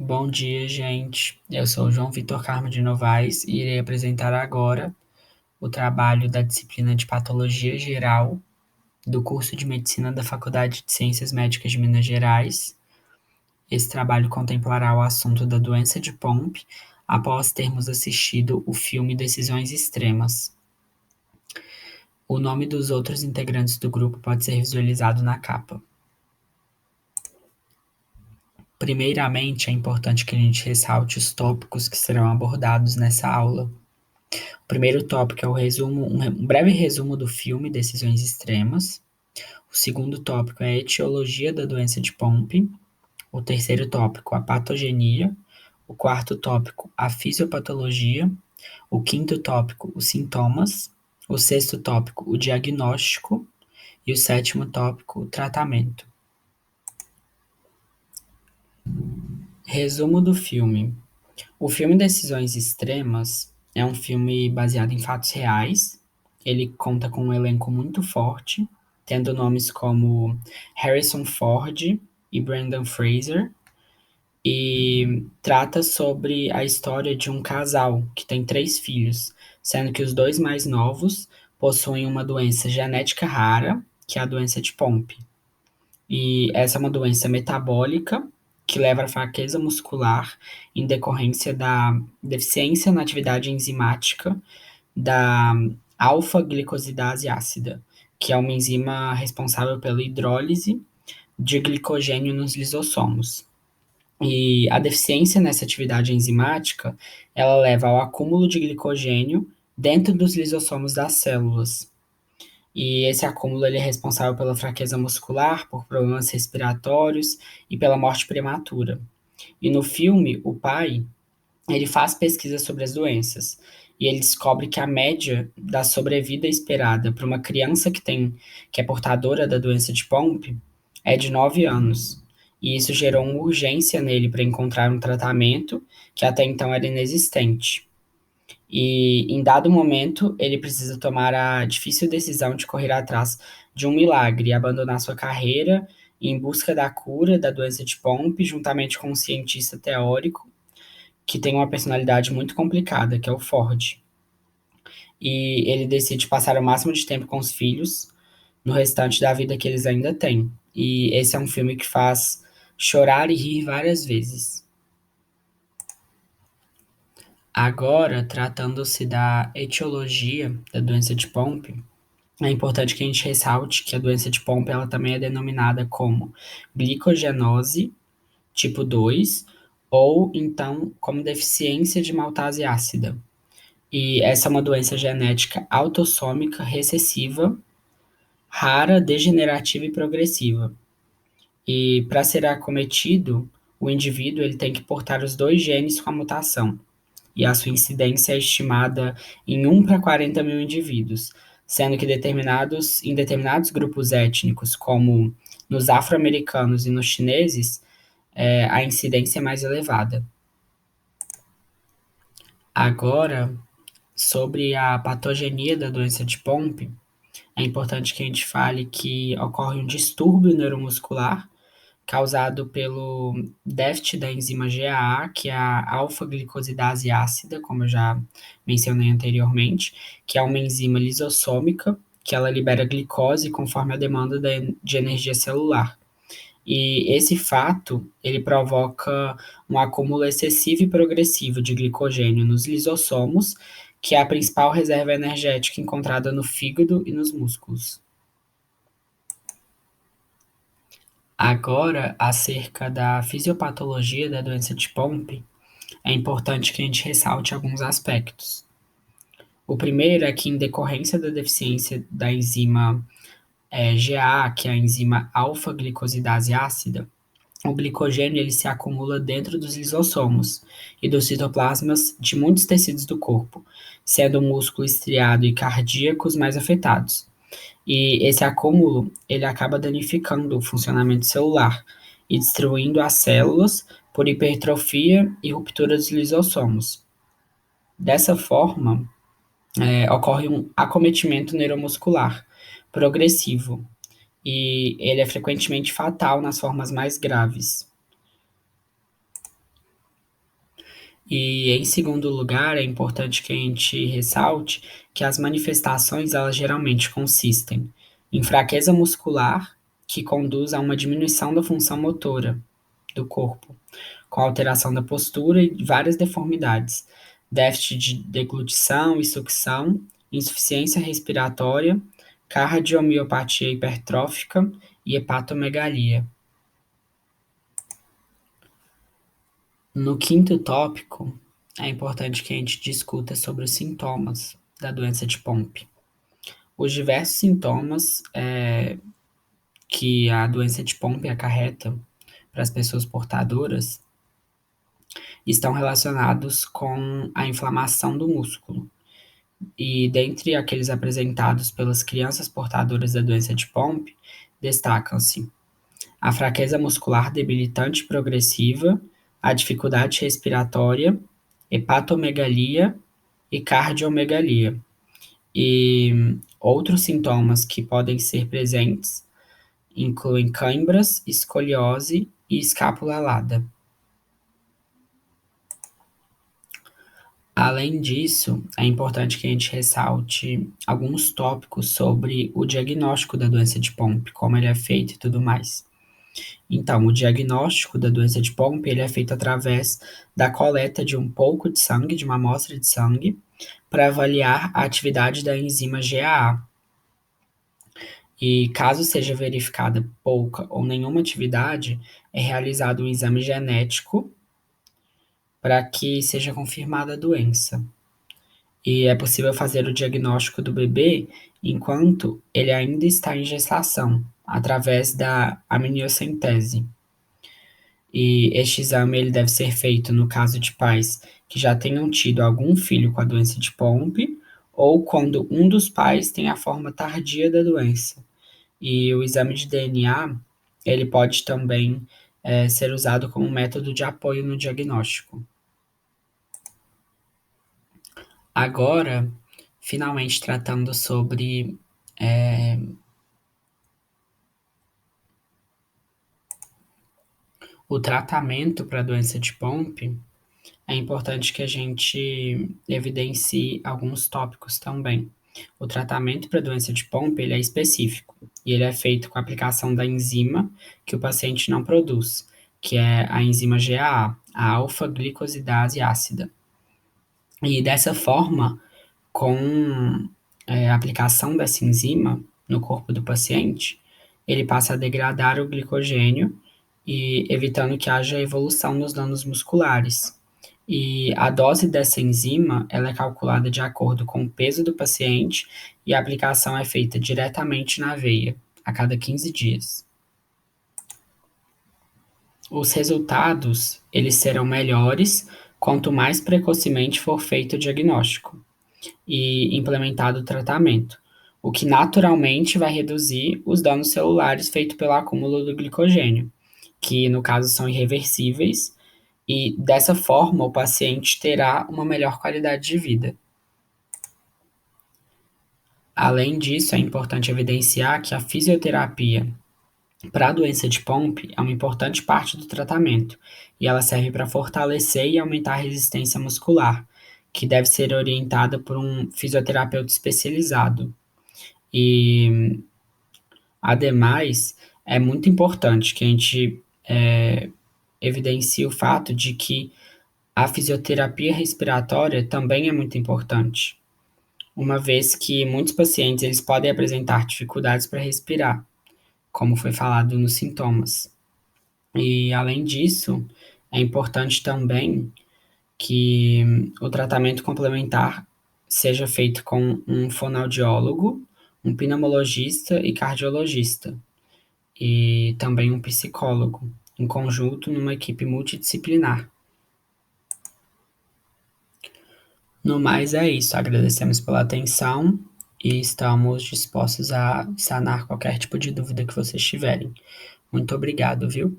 Bom dia, gente. Eu sou o João Vitor Carmo de Novaes e irei apresentar agora o trabalho da disciplina de Patologia Geral do curso de Medicina da Faculdade de Ciências Médicas de Minas Gerais. Esse trabalho contemplará o assunto da doença de Pompe após termos assistido o filme Decisões Extremas. O nome dos outros integrantes do grupo pode ser visualizado na capa. Primeiramente, é importante que a gente ressalte os tópicos que serão abordados nessa aula. O primeiro tópico é um breve resumo do filme Decisões Extremas. O segundo tópico é a etiologia da doença de Pompe. O terceiro tópico, a patogenia. O quarto tópico, a fisiopatologia. O quinto tópico, os sintomas. O sexto tópico, o diagnóstico. E o sétimo tópico, o tratamento. Resumo do filme. O filme Decisões Extremas é um filme baseado em fatos reais. Ele conta com um elenco muito forte, tendo nomes como Harrison Ford e Brendan Fraser, e trata sobre a história de um casal que tem três filhos, sendo que os dois mais novos possuem uma doença genética rara, que é a doença de Pompe. E essa é uma doença metabólica que leva à fraqueza muscular em decorrência da deficiência na atividade enzimática da alfa-glicosidase ácida, que é uma enzima responsável pela hidrólise de glicogênio nos lisossomos. E a deficiência nessa atividade enzimática, ela leva ao acúmulo de glicogênio dentro dos lisossomos das células. E esse acúmulo ele é responsável pela fraqueza muscular, por problemas respiratórios e pela morte prematura. E no filme, o pai, ele faz pesquisas sobre as doenças e ele descobre que a média da sobrevida esperada para uma criança que é portadora da doença de Pompe é de 9 anos. E isso gerou uma urgência nele para encontrar um tratamento que até então era inexistente. E em dado momento, ele precisa tomar a difícil decisão de correr atrás de um milagre e abandonar sua carreira em busca da cura da doença de Pompe, juntamente com um cientista teórico que tem uma personalidade muito complicada, que é o Ford. E ele decide passar o máximo de tempo com os filhos no restante da vida que eles ainda têm. E esse é um filme que faz chorar e rir várias vezes. Agora, tratando-se da etiologia da doença de Pompe, é importante que a gente ressalte que a doença de Pompe ela também é denominada como glicogenose tipo 2 ou então como deficiência de maltase ácida. E essa é uma doença genética autossômica recessiva, rara, degenerativa e progressiva. E para ser acometido, o indivíduo ele tem que portar os dois genes com a mutação. E a sua incidência é estimada em 1 para 40 mil indivíduos, sendo que em determinados grupos étnicos, como nos afro-americanos e nos chineses, a incidência é mais elevada. Agora, sobre a patogenia da doença de Pompe, é importante que a gente fale que ocorre um distúrbio neuromuscular causado pelo déficit da enzima GAA, que é a alfa-glicosidase ácida, como eu já mencionei anteriormente, que é uma enzima lisossômica, que ela libera glicose conforme a demanda de energia celular. E esse fato, ele provoca um acúmulo excessivo e progressivo de glicogênio nos lisossomos, que é a principal reserva energética encontrada no fígado e nos músculos. Agora, acerca da fisiopatologia da doença de Pompe, é importante que a gente ressalte alguns aspectos. O primeiro é que, em decorrência da deficiência da enzima GA, que é a enzima alfa-glicosidase ácida, o glicogênio ele se acumula dentro dos lisossomos e dos citoplasmas de muitos tecidos do corpo, sendo o músculo estriado e cardíaco os mais afetados. E esse acúmulo, ele acaba danificando o funcionamento celular e destruindo as células por hipertrofia e ruptura dos lisossomos. Dessa forma, ocorre um acometimento neuromuscular progressivo e ele é frequentemente fatal nas formas mais graves. E em segundo lugar, é importante que a gente ressalte que as manifestações elas geralmente consistem em fraqueza muscular, que conduz a uma diminuição da função motora do corpo, com alteração da postura e várias deformidades, déficit de deglutição e sucção, insuficiência respiratória, cardiomiopatia hipertrófica e hepatomegalia. No quinto tópico, é importante que a gente discuta sobre os sintomas da doença de Pompe. Os diversos sintomas que a doença de Pompe acarreta para as pessoas portadoras estão relacionados com a inflamação do músculo. E dentre aqueles apresentados pelas crianças portadoras da doença de Pompe, destacam-se a fraqueza muscular debilitante progressiva, a dificuldade respiratória, hepatomegalia e cardiomegalia. E outros sintomas que podem ser presentes incluem câimbras, escoliose e escápula alada. Além disso, é importante que a gente ressalte alguns tópicos sobre o diagnóstico da doença de Pompe, como ele é feito e tudo mais. Então, o diagnóstico da doença de Pompe, ele é feito através da coleta de um pouco de sangue, de uma amostra de sangue, para avaliar a atividade da enzima GAA. E caso seja verificada pouca ou nenhuma atividade, é realizado um exame genético para que seja confirmada a doença. E é possível fazer o diagnóstico do bebê enquanto ele ainda está em gestação, através da amniocentese. E este exame ele deve ser feito no caso de pais que já tenham tido algum filho com a doença de Pompe ou quando um dos pais tem a forma tardia da doença. E o exame de DNA, ele pode também ser usado como método de apoio no diagnóstico. Agora, finalmente tratando sobre o tratamento para a doença de Pompe, é importante que a gente evidencie alguns tópicos também. O tratamento para a doença de Pompe, ele é específico e ele é feito com a aplicação da enzima que o paciente não produz, que é a enzima GAA, a alfa-glicosidase ácida. E dessa forma, com a aplicação dessa enzima no corpo do paciente, ele passa a degradar o glicogênio e evitando que haja evolução nos danos musculares. E a dose dessa enzima, ela é calculada de acordo com o peso do paciente e a aplicação é feita diretamente na veia, a cada 15 dias. Os resultados, eles serão melhores quanto mais precocemente for feito o diagnóstico e implementado o tratamento, o que naturalmente vai reduzir os danos celulares feitos pelo acúmulo do glicogênio, que no caso são irreversíveis, e dessa forma o paciente terá uma melhor qualidade de vida. Além disso, é importante evidenciar que a fisioterapia para a doença de Pompe é uma importante parte do tratamento, e ela serve para fortalecer e aumentar a resistência muscular, que deve ser orientada por um fisioterapeuta especializado. E, ademais, é muito importante que a gente evidencie o fato de que a fisioterapia respiratória também é muito importante, uma vez que muitos pacientes eles podem apresentar dificuldades para respirar, como foi falado nos sintomas. E, além disso, é importante também que o tratamento complementar seja feito com um fonoaudiólogo, um pneumologista e cardiologista, e também um psicólogo, em conjunto numa equipe multidisciplinar. No mais é isso, agradecemos pela atenção e estamos dispostos a sanar qualquer tipo de dúvida que vocês tiverem. Muito obrigado, viu?